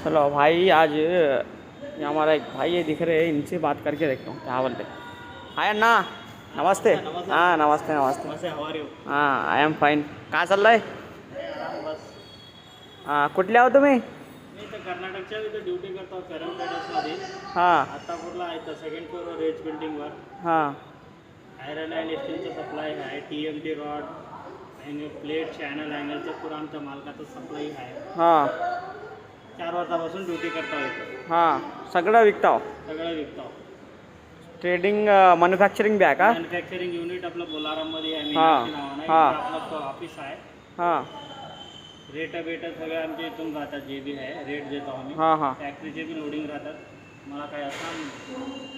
चलो भाई, आज ये हमारा एक भाई है दिख रहे हैं, इनसे बात करके देखता हूँ क्या बोलते। हाय अण्णा, नमस्ते। हां नमस्ते नमस्ते। हां आय एम फाईन. काय चाललं आहे? हां कुठले आहो तुम्ही? मी तर कर्नाटकच्या इथं ड्युटी करतो करम ट्रेडर्समध्ये. हां आता कुठला आहे तर सेकंड फ्लोअर रेज बिल्डिंगवर हां आयरन अँड स्टीलचं सप्लाय आहे, TMT रॉड आणि प्लेट चॅनल अँगलचं पुरा आमच्या मालकाचं सप्लाय आहे. हां 4 वर्षापासून ड्युटी करतो इथं. हां सगळं विकता. सगळं विकतो. ट्रेडिंग मॅन्युफॅक्चरिंग बॅग का? मॅन्युफॅक्चरिंग युनिट आपलं बोलारामध्ये आहे, हां, मीनाक्षी नावानं. हां. इथं आपलं ऑफिस आहे. हां रेट सगळे आमच्या इथून राहतात. जे बी आहे रेट देतो आम्ही. हां हां फॅक्टरीचे बी लोडिंग राहतात. मला काय असं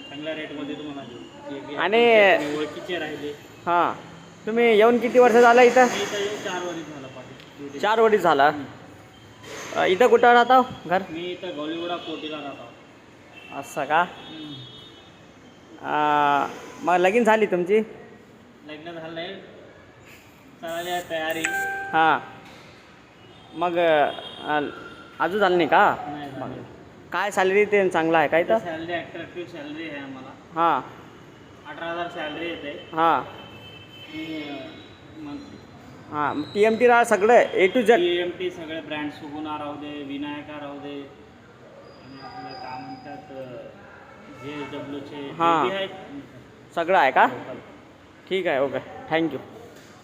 चांगल्या रेटमध्ये तुम्हाला देऊ. जे बी आहे. आणि तुमचे ओळखीचे राहिले. हां तुम्ही येऊन किती वर्ष झालं इथं? मी इथं येऊन 4 वर्ष झालं पाठी. 4 वर्ष झाला. इथं कुठं राहता घर? मी इथं गौलीवडा कोटीला राहतो. असं का? मग लगीन झाली तुमची? लग्न झालं नाही, चालली तयारी. हां मग अजून झालं नाही का? नाही झाली. काय सॅलरी ते चांगला आहे काय तर? सॅलरी अट्रॅक्टिव्ह सॅलरी आहे आम्हाला. हां 18,000 सॅलरी येते. हां मग हां TMT राहा सगळं A to Z. TMT सगळे ब्रँड सुगुना राहू दे, विनायका राहू दे, आणि आपलं काय म्हणतात JSWचे हां. आहेत. सगळं आहे का? ठीक आहे, ओके, थँक्यू.